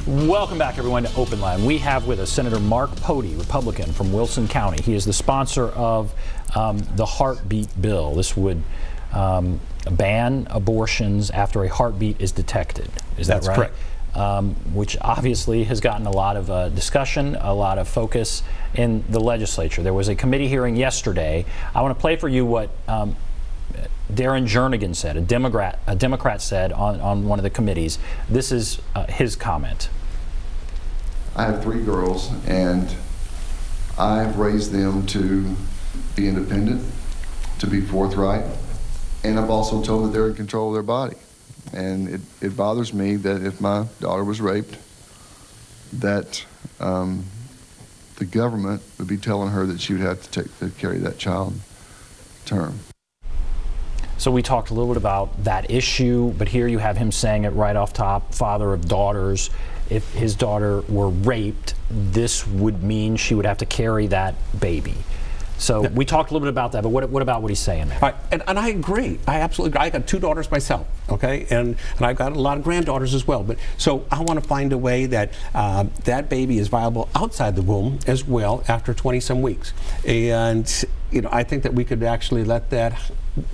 Welcome back, everyone, to Open Line. We have with us Senator Mark Pody, Republican from Wilson County. He is the sponsor of the heartbeat bill. This would ban abortions after a heartbeat is detected. Is that right? Correct. Which obviously has gotten a lot of discussion, a lot of focus in the legislature. There was a committee hearing yesterday. I want to play for you what Darren Jernigan said, a Democrat said on one of the committees. This is his comment. I have 3 girls, and I've raised them to be independent, to be forthright, and I've also told them that they're in control of their body. And it bothers me that if my daughter was raped, that the government would be telling her that she would have to carry that child term. So we talked a little bit about that issue, but here you have him saying it right off top, father of daughters. If his daughter were raped, this would mean she would have to carry that baby. So we talked a little bit about that, but what about what he's saying there? And I agree. I absolutely agree. I got 2 daughters myself, okay, and I've got a lot of granddaughters as well. But so I want to find a way that that baby is viable outside the womb as well after 20-some weeks. And you know, I think that we could actually let that.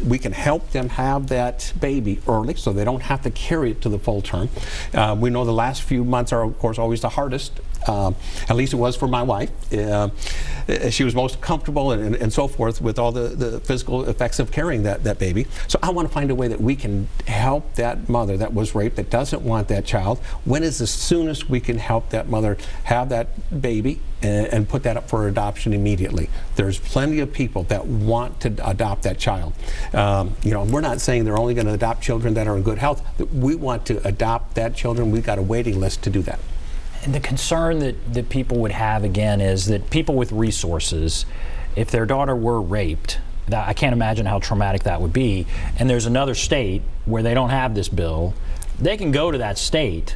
We can help them have that baby early so they don't have to carry it to the full term. We know the last few months are, of course, always the hardest. At least it was for my wife. She was most comfortable and so forth with all the physical effects of carrying that baby. So I want to find a way that we can help that mother that was raped, that doesn't want that child. When is the soonest we can help that mother have that baby and put that up for adoption immediately? There's plenty of people that want to adopt that child. You know, we're not saying they're only going to adopt children that are in good health. We want to adopt that children. We've got a waiting list to do that. And the concern that people would have, again, is that people with resources, if their daughter were raped, I can't imagine how traumatic that would be, and there's another state where they don't have this bill, they can go to that state,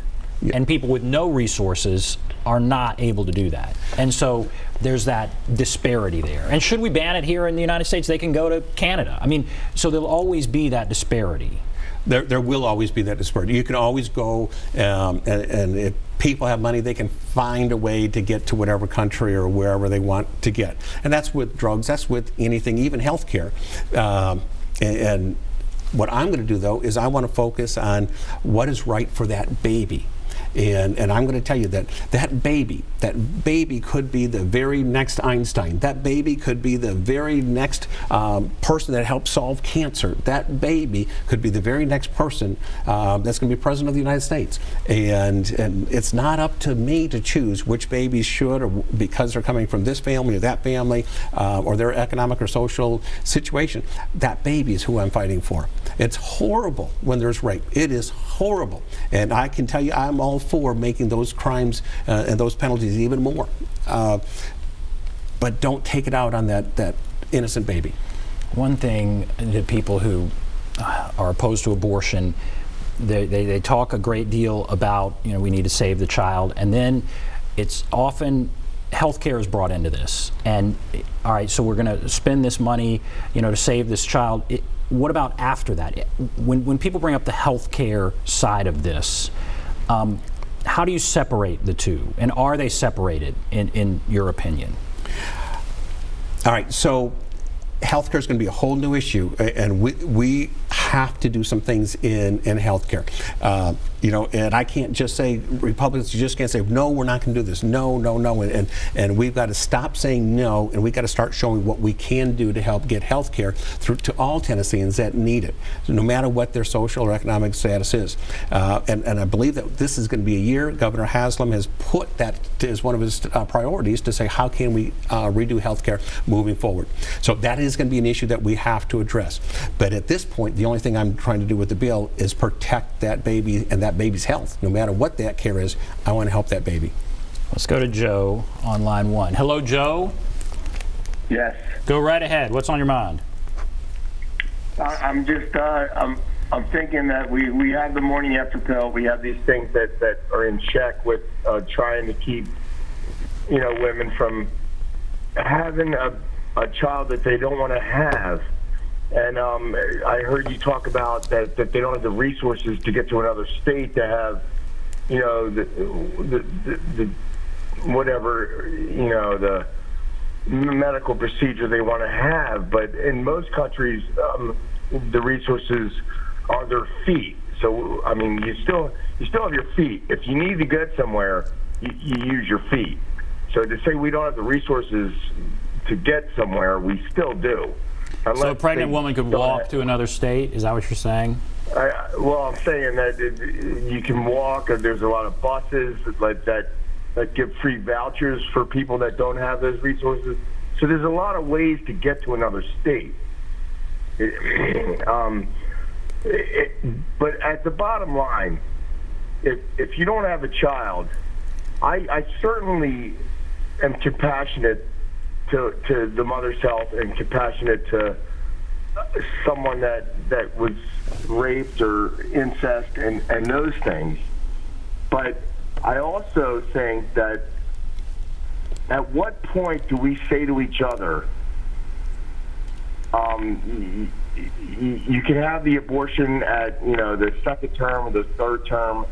and people with no resources are not able to do that. And so there's that disparity there. And should we ban it here in the United States, they can go to Canada. I mean, so there'll always be that disparity. There will always be that disparity. You can always go, and if people have money, they can find a way to get to whatever country or wherever they want to get. And that's with drugs, that's with anything, even healthcare. And what I'm going to do, though, is I want to focus on what is right for that baby. And I'm going to tell you that that baby could be the very next Einstein. That baby could be the very next person that helped solve cancer. That baby could be the very next person that's going to be president of the United States. And it's not up to me to choose which babies should, or because they're coming from this family or that family, or their economic or social situation. That baby is who I'm fighting for. It's horrible when there's rape. It is horrible. And I can tell you I'm all for making those crimes and those penalties even more. But don't take it out on that innocent baby. One thing that people who are opposed to abortion, they talk a great deal about, you know, we need to save the child, and then it's often healthcare is brought into this. And all right, so we're going to spend this money, you know, to save this child. What about after that? When people bring up the healthcare side of this, how do you separate the two? And are they separated in your opinion? All right, so healthcare is going to be a whole new issue, and we have to do some things in healthcare. You know, and I can't just say, Republicans just can't say, no, we're not going to do this, no, no, no, and we've got to stop saying no, and we've got to start showing what we can do to help get health care through to all Tennesseans that need it, no matter what their social or economic status is. And I believe that this is going to be a year. Governor Haslam has put that as one of his priorities to say, how can we redo health care moving forward? So that is going to be an issue that we have to address. But at this point, the only thing I'm trying to do with the bill is protect that baby and that baby's health. No matter what that care is, I want to help that baby. Let's go to Joe on line 1. Hello, Joe. Yes. Go right ahead. What's on your mind? I'm just I'm thinking that we have the morning after pill. We have these things that are in check with trying to keep, you know, women from having a child that they don't want to have. And I heard you talk about that they don't have the resources to get to another state to have you know, the whatever, you know, the medical procedure they want to have. But in most countries, the resources are their feet. So, I mean, you still have your feet. If you need to get somewhere, you use your feet. So to say we don't have the resources to get somewhere, we still do. So a pregnant woman could walk to another state? Is that what you're saying? Well, I'm saying that you can walk, or there's a lot of buses that give free vouchers for people that don't have those resources. So there's a lot of ways to get to another state. But at the bottom line, if you don't have a child, I certainly am compassionate to the mother's health and compassionate to someone that was raped or incest and those things. But I also think that at what point do we say to each other, you can have the abortion at, you know, the second term or the third term.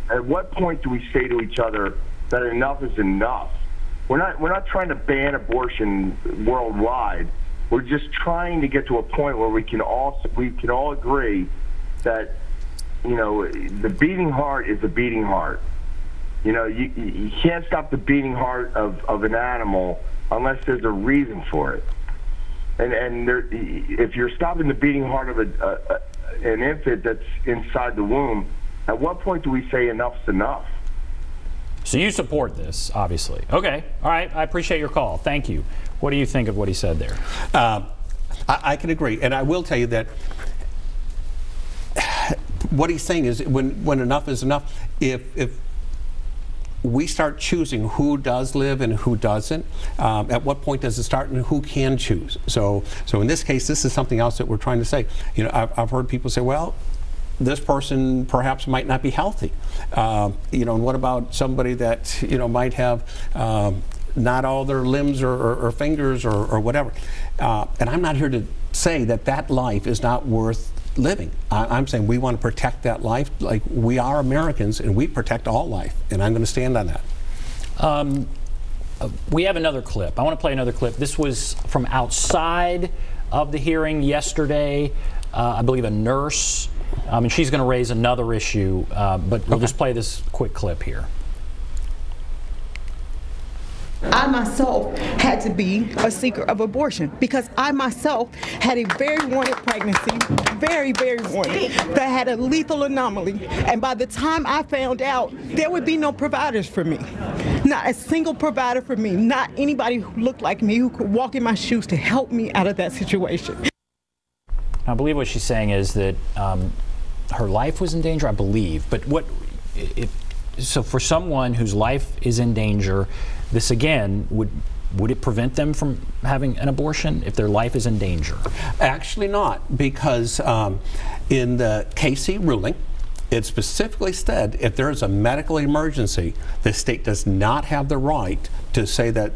At what point do we say to each other that enough is enough? We're not trying to ban abortion worldwide. We're just trying to get to a point where we can all agree that, you know, the beating heart is a beating heart. You know, you can't stop the beating heart of an animal unless there's a reason for it. And if you're stopping the beating heart of an infant that's inside the womb, at what point do we say enough's enough? So you support this, obviously. Okay, all right, I appreciate your call. Thank you. What do you think of what he said there? I can agree, and I will tell you that what he's saying is when enough is enough, if we start choosing who does live and who doesn't, at what point does it start and who can choose? So in this case, this is something else that we're trying to say. You know, I've heard people say, well, this person perhaps might not be healthy. You know, and what about somebody that, you know, might have not all their limbs or fingers or whatever? And I'm not here to say that life is not worth living. I'm saying we want to protect that life. Like, we are Americans and we protect all life, and I'm going to stand on that. We have another clip. I want to play another clip. This was from outside of the hearing yesterday. I believe a nurse, and she's going to raise another issue, but we'll just play this quick clip here. I myself had to be a seeker of abortion because I myself had a very wanted pregnancy, very, very wanted, that had a lethal anomaly. And by the time I found out, there would be no providers for me. Not a single provider for me, not anybody who looked like me, who could walk in my shoes to help me out of that situation. I believe what she's saying is that her life was in danger, I believe. But so for someone whose life is in danger, this again, would it prevent them from having an abortion if their life is in danger? Actually not, because in the Casey ruling, it specifically said if there is a medical emergency, the state does not have the right to say that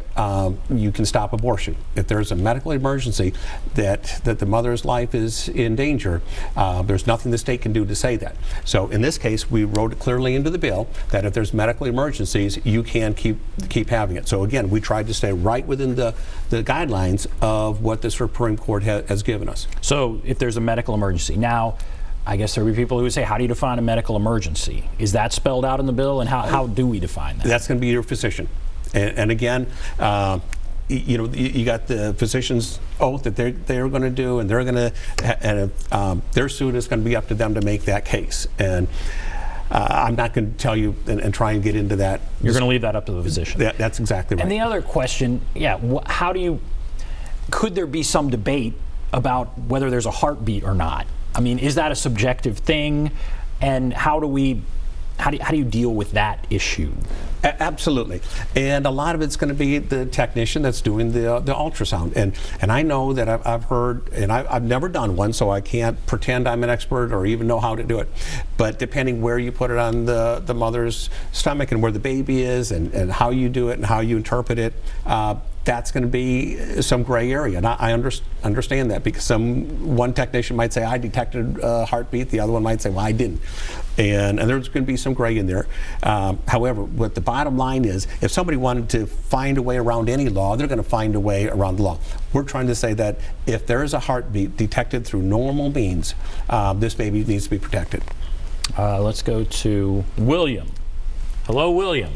you can stop abortion. If there's a medical emergency that the mother's life is in danger, there's nothing the state can do to say that. So in this case, we wrote it clearly into the bill that if there's medical emergencies, you can keep having it. So again, we tried to stay right within the guidelines of what the Supreme Court has given us. So if there's a medical emergency. Now, I guess there would be people who would say, how do you define a medical emergency? Is that spelled out in the bill, and how do we define that? That's going to be your physician. And again, you know, you got the physician's oath that they're going to do, and they're going to, their suit is going to be up to them to make that case. And I'm not going to tell you and try and get into that. You're going to leave that up to the physician. That's exactly right. And the other question, could there be some debate about whether there's a heartbeat or not? I mean, is that a subjective thing? And how do you deal with that issue? Absolutely. And a lot of it's going to be the technician that's doing the ultrasound. And I know that I've heard, and I've never done one, so I can't pretend I'm an expert or even know how to do it. But depending where you put it on the mother's stomach and where the baby is and how you do it and how you interpret it, that's going to be some gray area. And I understand that, because one technician might say, I detected a heartbeat, the other one might say, well, I didn't. And there's going to be some gray in there. However, what the bottom line is, if somebody wanted to find a way around any law, they're going to find a way around the law. We're trying to say that if there is a heartbeat detected through normal means, this baby needs to be protected. Let's go to William. Hello, William.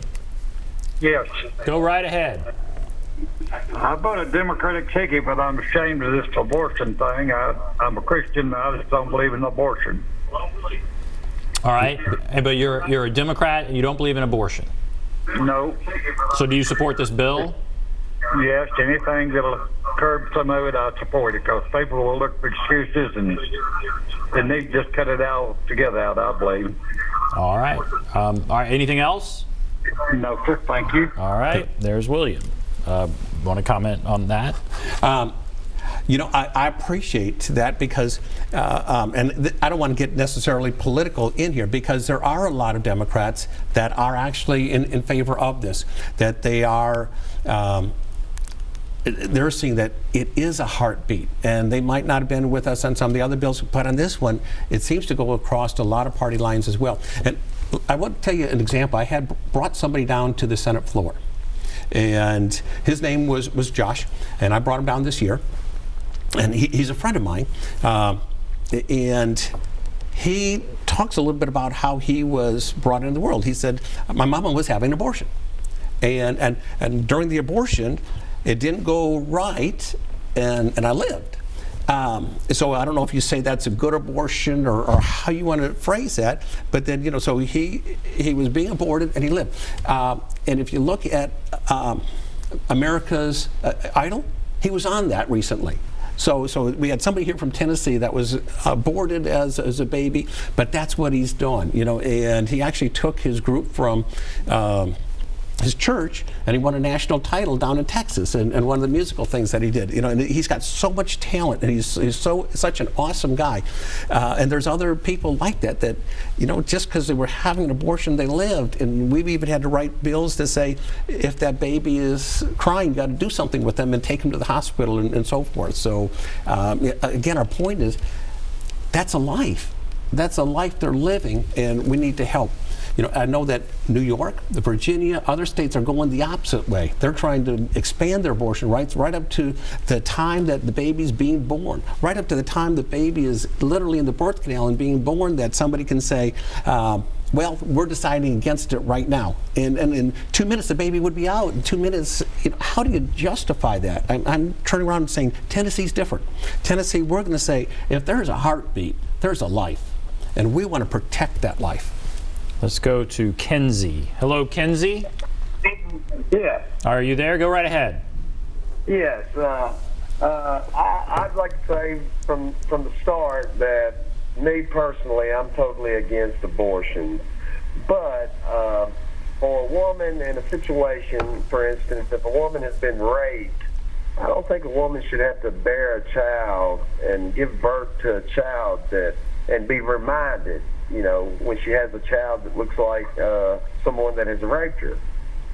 Yes. Go right ahead. I bought a Democratic ticket, but I'm ashamed of this abortion thing. I'm a Christian, I just don't believe in abortion. All right, but you're a Democrat and you don't believe in abortion. No. So do you support this bill? Yes, anything that'll curb some of it, I support it, because people will look for excuses, and they need to just cut it out together out, I believe. All right. All right. Anything else? No, sir. Thank you. All right. There's William. Want to comment on that? You know, I appreciate that, because, and I don't want to get necessarily political in here, because there are a lot of Democrats that are actually in favor of this, that they are, they're seeing that it is a heartbeat, and they might not have been with us on some of the other bills, but on this one, it seems to go across a lot of party lines as well. And I want to tell you an example. I had brought somebody down to the Senate floor, and his name was Josh, and I brought him down this year. And he's a friend of mine, and he talks a little bit about how he was brought into the world. He said, my mama was having an abortion, and during the abortion, it didn't go right, and I lived. So I don't know if you say that's a good abortion or how you want to phrase that, but then, you know, so he was being aborted and he lived. And if you look at America's Idol, he was on that recently. So we had somebody here from Tennessee that was aborted as a baby, but that's what he's doing, you know. And he actually took his group from his church, and he won a national title down in Texas, and one of the musical things that he did, you know. And he's got so much talent, and he's such an awesome guy. And there's other people like that, you know, just because they were having an abortion, they lived. And we've even had to write bills to say, if that baby is crying, you got to do something with them and take them to the hospital and so forth. So again, our point is, that's a life. That's a life they're living, and we need to help. You know, I know that New York, Virginia, other states are going the opposite way. They're trying to expand their abortion rights right up to the time that the baby's being born, right up to the time the baby is literally in the birth canal and being born, that somebody can say, well, we're deciding against it right now. And in 2 minutes, the baby would be out. In 2 minutes, you know, how do you justify that? I'm turning around and saying, Tennessee's different. Tennessee, we're going to say, if there's a heartbeat, there's a life. And we want to protect that life. Let's go to Kenzie. Hello, Kenzie. Yes. Are you there? Go right ahead. Yes. I'd like to say from the start that me personally, I'm totally against abortion. But for a woman in a situation, for instance, if a woman has been raped, I don't think a woman should have to bear a child and give birth to a child and be reminded, you know, when she has a child that looks like someone that has raped her.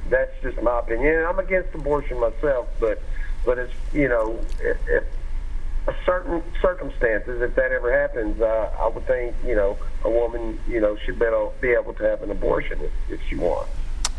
That's just my opinion. I'm against abortion myself, but it's, you know, if certain circumstances, if that ever happens, I would think, you know, a woman, you know, should be able to have an abortion if she wants.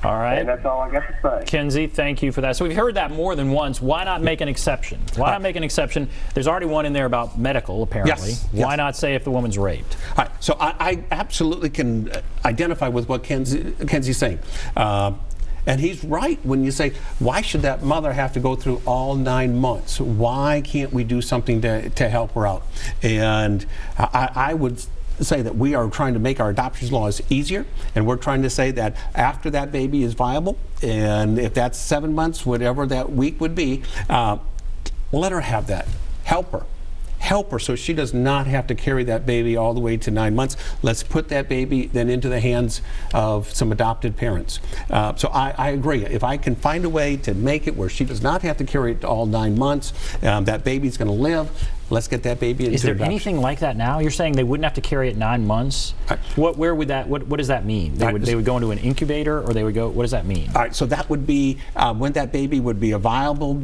All right. And that's all I got to say. Kenzie, thank you for that. So we've heard that more than once. Why not make an exception? Why not make an exception? There's already one in there about medical, apparently. Yes. Why not say if the woman's raped? All right. So I absolutely can identify with what Kenzie's saying. And he's right when you say, why should that mother have to go through all 9 months? Why can't we do something to help her out? And I would say that we are trying to make our adoption laws easier, and we're trying to say that after that baby is viable, and if that's 7 months, whatever that week would be, let her have that. Help her so she does not have to carry that baby all the way to 9 months. Let's put that baby then into the hands of some adopted parents. So I agree. If I can find a way to make it where she does not have to carry it all 9 months, that baby's going to live, Let's get that baby into Is there adoption. anything like that now? You're saying they wouldn't have to carry it 9 months? Where would that? What does that mean? They would go into an incubator, or they would go. What does that mean? All right, so that would be when that baby would be a viable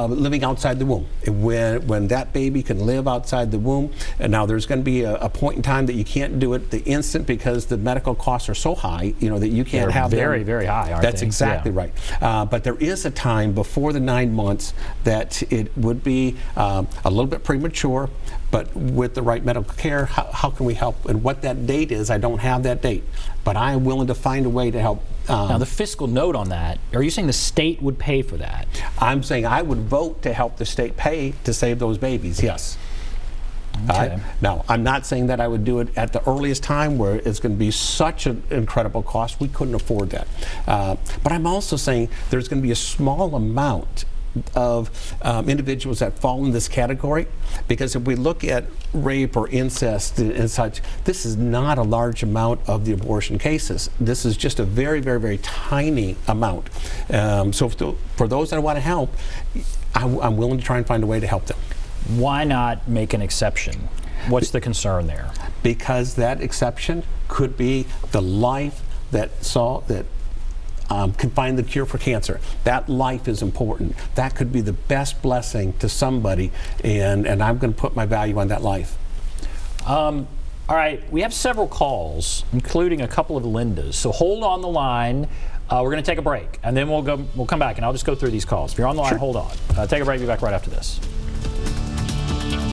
living outside the womb. When that baby can live outside the womb, and now there's going to be a point in time that you can't do it the instant because the medical costs are so high, you know, that you can't have very, them. very high, aren't That's they? exactly Yeah. right. But there is a time before the 9 months that it would be a little bit premature, but with the right medical care, how can we help? And what that date is, I don't have that date, but I am willing to find a way to help. Now, the fiscal note on that, are you saying the state would pay for that? I'm saying I would vote to help the state pay to save those babies, yes. Okay. Now, I'm not saying that I would do it at the earliest time where it's going to be such an incredible cost. We couldn't afford that. But I'm also saying there's going to be a small amount of individuals that fall in this category, because if we look at rape or incest and such, this is not a large amount of the abortion cases. This is just a very, very, very tiny amount. So for those that want to help, I'm willing to try and find a way to help them. Why not make an exception? What's the concern there? Because that exception could be the life that can find the cure for cancer. That life is important. That could be the best blessing to somebody, and I'm going to put my value on that life. All right, we have several calls, including a couple of Lindas. So hold on the line. We're going to take a break, and then we'll come back, and I'll just go through these calls. If you're on the line, hold on. Take a break. Be back right after this.